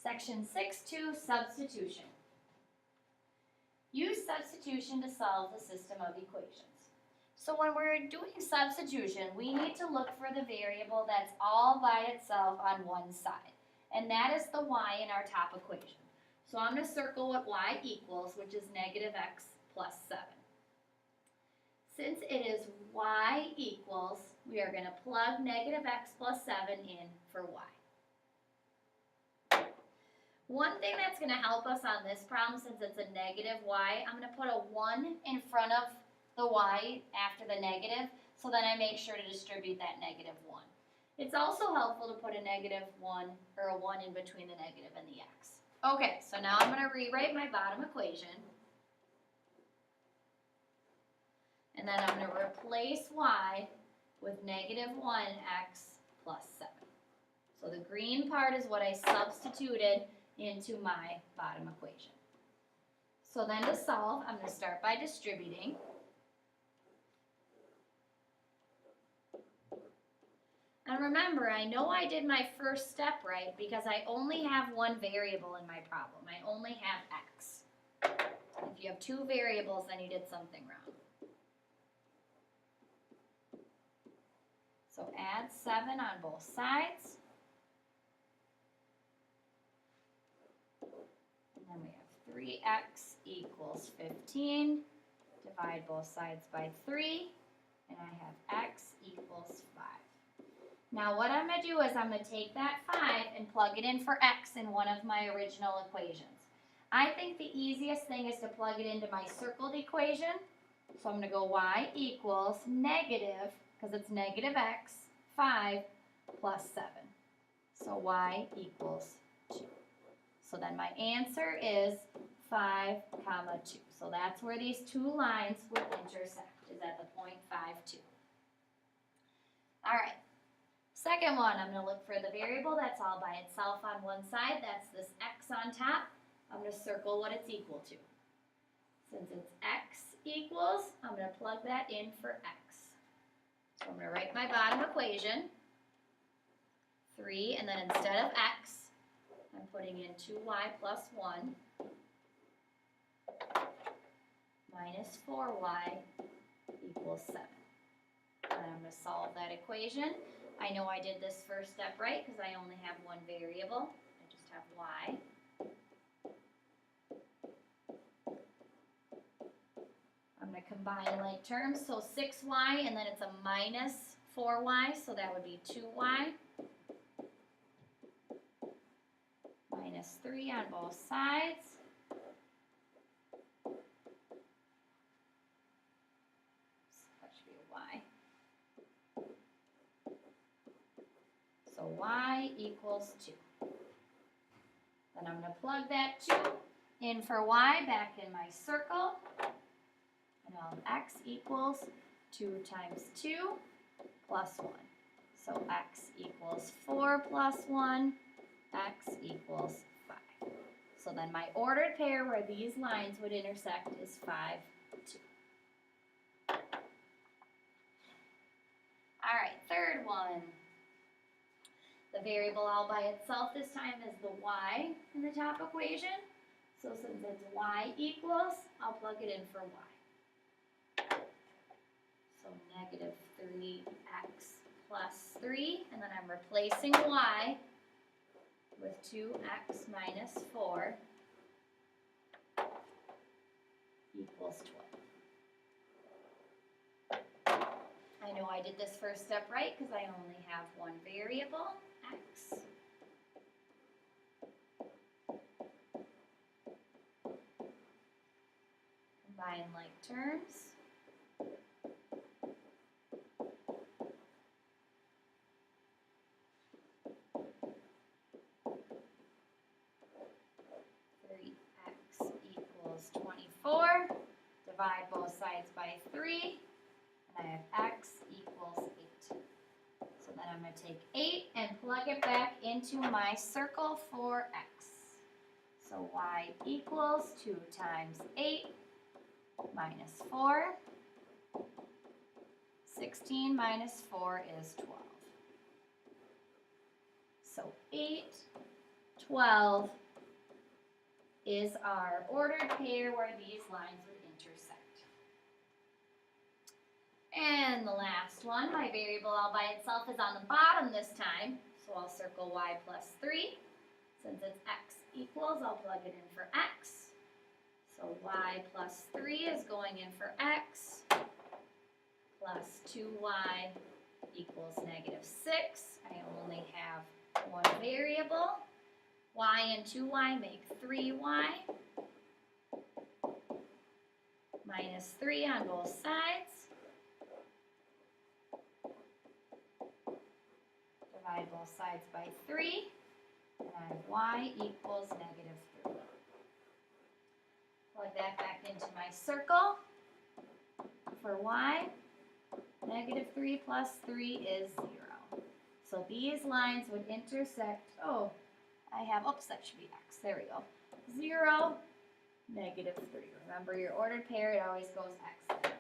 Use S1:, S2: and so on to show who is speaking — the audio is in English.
S1: Section 6.2, substitution. Use substitution to solve the system of equations. So when we're doing substitution, we need to look for the variable that's all by itself on one side. And that is the y in our top equation. So I'm going to circle what y equals, which is negative x plus 7. Since it is y equals, we are going to plug negative x plus 7 in for y. One thing that's going to help us on this problem, since it's a negative y, I'm going to put a 1 in front of the y after the negative, so then I make sure to distribute that negative 1. It's also helpful to put a negative 1 or a 1 in between the negative and the x. Okay, so now I'm going to rewrite my bottom equation. And then I'm going to replace y with negative 1x plus 7. So the green part is what I substituted into my bottom equation. So then to solve, I'm going to start by distributing. And remember, I know I did my first step right because I only have one variable in my problem. I only have x. If you have two variables, then you did something wrong. So add 7 on both sides. And then we have 3x equals 15. Divide both sides by 3. And I have x equals 5. Now what I'm going to do is I'm going to take that 5 and plug it in for x in one of my original equations. I think the easiest thing is to plug it into my circled equation. So I'm going to go y equals negative, because it's negative x, 5 plus 7. So y equals 2. So then my answer is 5, 2. So that's where these two lines would intersect, is at the point 5, 2. All right. Second one, I'm going to look for the variable that's all by itself on one side. That's this x on top. I'm going to circle what it's equal to. Since it's x equals, I'm going to plug that in for x. So I'm going to write my bottom equation. 3, and then instead of x, I'm putting in 2y plus 1 minus 4y equals 7. And I'm going to solve that equation. I know I did this first step right because I only have one variable. I just have y. I'm going to combine like terms. So 6y and then it's a minus 4y, so that would be 2y. Minus 3 on both sides. That should be a y. So y equals 2. Then I'm going to plug that 2 in for y back in my circle. And I'll have x equals 2 times 2 plus 1. So x equals 4 plus 1. X equals 5. So then my ordered pair where these lines would intersect is 5, 2. All right, third one. The variable all by itself this time is the y in the top equation. So since it's y equals, I'll plug it in for y. So negative 3x plus 3, and then I'm replacing y with 2x minus 4 equals 12. I know I did this first step right because I only have one variable, x. Combine like terms. Equals 24. Divide both sides by 3. And I have x equals 8. So then I'm going to take 8 and plug it back into my circle for x. So y equals 2 times 8 minus 4. 16 minus 4 is 12. So 8, 12 is our ordered pair where these lines would intersect. And the last one, my variable all by itself is on the bottom this time, so I'll circle y plus 3. Since it's x equals, I'll plug it in for x. So y plus 3 is going in for x, plus 2y equals negative 6. I only have one variable. Y and 2y make 3y, minus 3 on both sides. Divide both sides by 3, and I have y equals negative 3. Plug that back into my circle. For y, negative 3 plus 3 is 0. So these lines would intersect, that should be x, there we go. 0, negative 3. Remember your ordered pair, it always goes x.